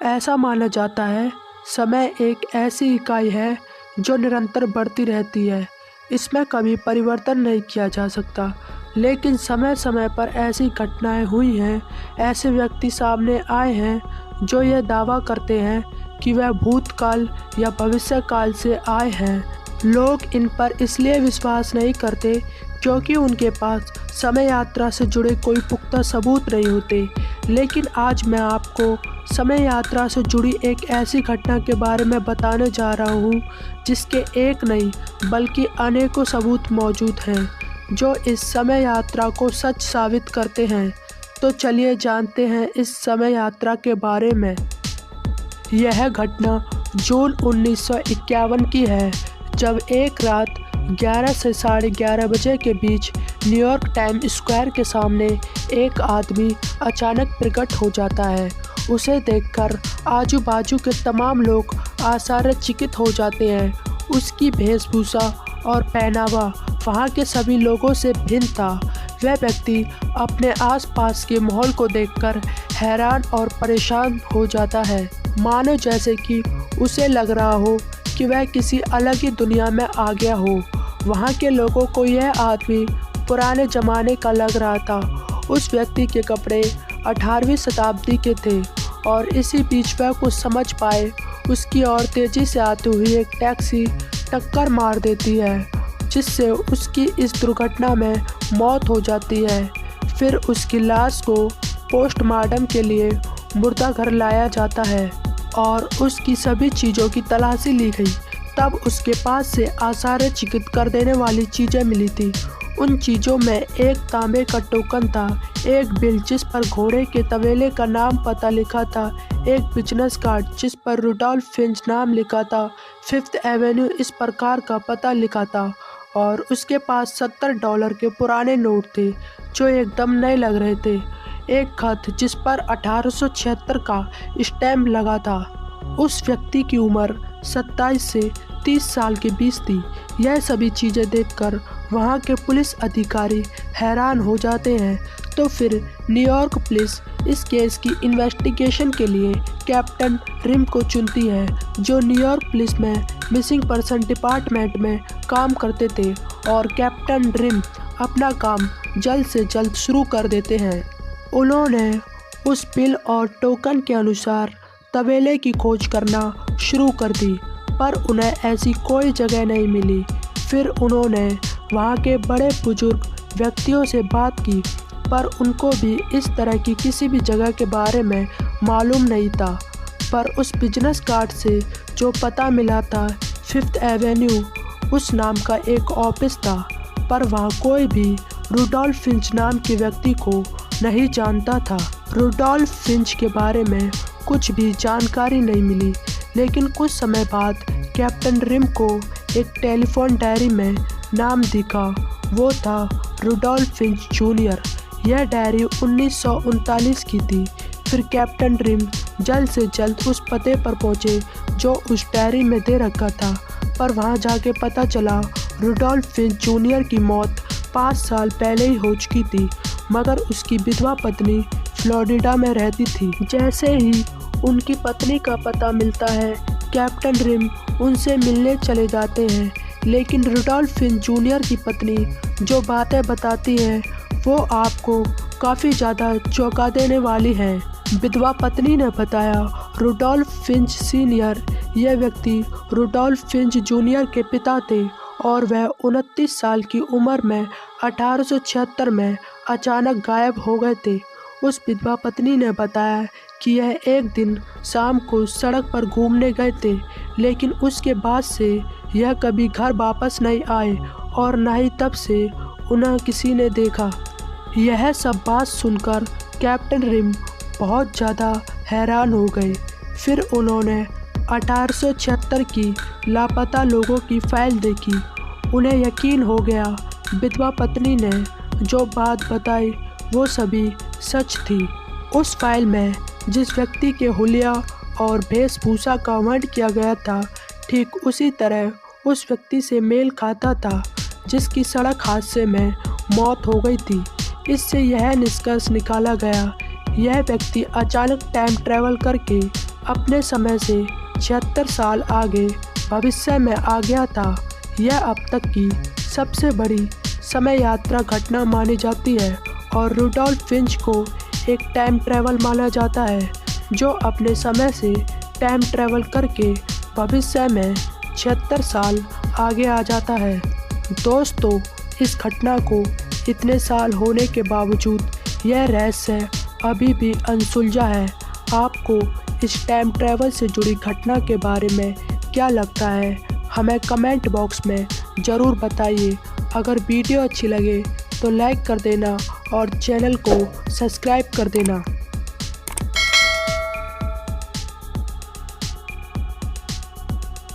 ऐसा माना जाता है, समय एक ऐसी इकाई है जो निरंतर बढ़ती रहती है। इसमें कभी परिवर्तन नहीं किया जा सकता। लेकिन समय समय पर ऐसी घटनाएं हुई हैं, ऐसे व्यक्ति सामने आए हैं जो यह दावा करते हैं कि वह भूतकाल या भविष्यकाल से आए हैं। लोग इन पर इसलिए विश्वास नहीं करते क्योंकि उनके पास समय यात्रा से जुड़े कोई पुख्ता सबूत नहीं होते। लेकिन आज मैं आपको समय यात्रा से जुड़ी एक ऐसी घटना के बारे में बताने जा रहा हूँ जिसके एक नहीं बल्कि अनेकों सबूत मौजूद हैं जो इस समय यात्रा को सच साबित करते हैं। तो चलिए जानते हैं इस समय यात्रा के बारे में। यह घटना जून 1951 की है, जब एक रात 11 से 11:30 बजे के बीच न्यूयॉर्क टाइम स्क्वायर के सामने एक आदमी अचानक प्रकट हो जाता है। उसे देखकर आजू बाजू के तमाम लोग आश्चर्यचकित हो जाते हैं। उसकी वेशभूषा और पहनावा वहाँ के सभी लोगों से भिन्न था। वह व्यक्ति अपने आसपास के माहौल को देखकर हैरान और परेशान हो जाता है, मानो जैसे कि उसे लग रहा हो कि वह किसी अलग ही दुनिया में आ गया हो। वहाँ के लोगों को यह आदमी पुराने ज़माने का लग रहा था। उस व्यक्ति के कपड़े 18वीं शताब्दी के थे और इसी बीच वह कुछ समझ पाए उसकी ओर तेज़ी से आती हुई एक टैक्सी टक्कर मार देती है, जिससे उसकी इस दुर्घटना में मौत हो जाती है। फिर उसकी लाश को पोस्टमार्टम के लिए मुर्दाघर लाया जाता है और उसकी सभी चीज़ों की तलाशी ली गई। तब उसके पास से आश्चर्यचकित कर देने वाली चीज़ें मिली थी। उन चीज़ों में एक तांबे का टोकन था, एक बिल जिस पर घोड़े के तबेले का नाम पता लिखा था, एक बिजनेस कार्ड जिस पर रुडोल्फ फिंच नाम लिखा था, फिफ्थ एवेन्यू इस प्रकार का पता लिखा था, और उसके पास $70 के पुराने नोट थे जो एकदम नए लग रहे थे। एक खत जिस पर 1876 का स्टैम्प लगा था। उस व्यक्ति की उम्र 27 से 30 साल के बीच थी। यह सभी चीज़ें देखकर वहाँ के पुलिस अधिकारी हैरान हो जाते हैं। तो फिर न्यूयॉर्क पुलिस इस केस की इन्वेस्टिगेशन के लिए कैप्टन रिम को चुनती है, जो न्यूयॉर्क पुलिस में मिसिंग पर्सन डिपार्टमेंट में काम करते थे। और कैप्टन रिम अपना काम जल्द से जल्द शुरू कर देते हैं। उन्होंने उस बिल और टोकन के अनुसार तबेले की खोज करना शुरू कर दी, पर उन्हें ऐसी कोई जगह नहीं मिली। फिर उन्होंने वहाँ के बड़े बुजुर्ग व्यक्तियों से बात की, पर उनको भी इस तरह की किसी भी जगह के बारे में मालूम नहीं था। पर उस बिजनेस कार्ड से जो पता मिला था, फिफ्थ एवेन्यू उस नाम का एक ऑफिस था, पर वहाँ कोई भी रुडोल्फ फिंच नाम के व्यक्ति को नहीं जानता था। रुडोल्फ फिंच के बारे में कुछ भी जानकारी नहीं मिली। लेकिन कुछ समय बाद कैप्टन रिम को एक टेलीफोन डायरी में नाम दिखा। वो था रुडोल्फ फिंच जूनियर। यह डायरी 1939 की थी। फिर कैप्टन रिम जल्द से जल्द उस पते पर पहुंचे जो उस डायरी में दे रखा था, पर वहां जाके पता चला रुडोल्फ फिंच जूनियर की मौत 5 साल पहले ही हो चुकी थी, मगर उसकी विधवा पत्नी फ्लोरिडा में रहती थी। जैसे ही उनकी पत्नी का पता मिलता है, कैप्टन रिम उनसे मिलने चले जाते हैं। लेकिन रुडोल्फ फिंच जूनियर की पत्नी जो बातें बताती है वो आपको काफ़ी ज़्यादा चौंका देने वाली है। विधवा पत्नी ने बताया, रुडोल्फ फिंच सीनियर, यह व्यक्ति रुडोल्फ फिंच जूनियर के पिता थे और वह 29 साल की उम्र में 1876 में अचानक गायब हो गए थे। उस विधवा पत्नी ने बताया कि यह एक दिन शाम को सड़क पर घूमने गए थे, लेकिन उसके बाद से यह कभी घर वापस नहीं आए और न ही तब से उन्हें किसी ने देखा। यह सब बात सुनकर कैप्टन रिम बहुत ज़्यादा हैरान हो गए। फिर उन्होंने 1876 की लापता लोगों की फाइल देखी। उन्हें यकीन हो गया विधवा पत्नी ने जो बात बताई वो सभी सच थी। उस फाइल में जिस व्यक्ति के हुलिया और वेशभूषा का वर्णन किया गया था, ठीक उसी तरह उस व्यक्ति से मेल खाता था जिसकी सड़क हादसे में मौत हो गई थी। इससे यह निष्कर्ष निकाला गया, यह व्यक्ति अचानक टाइम ट्रैवल करके अपने समय से 76 साल आगे भविष्य में आ गया था। यह अब तक की सबसे बड़ी समय यात्रा घटना मानी जाती है और रुडोल्फ फिंच को एक टाइम ट्रैवल माना जाता है जो अपने समय से टाइम ट्रैवल करके भविष्य में 76 साल आगे आ जाता है। दोस्तों, इस घटना को इतने साल होने के बावजूद यह रहस्य अभी भी अनसुलझा है। आपको इस टाइम ट्रैवल से जुड़ी घटना के बारे में क्या लगता है, हमें कमेंट बॉक्स में ज़रूर बताइए। अगर वीडियो अच्छी लगे तो लाइक कर देना और चैनल को सब्सक्राइब कर देना।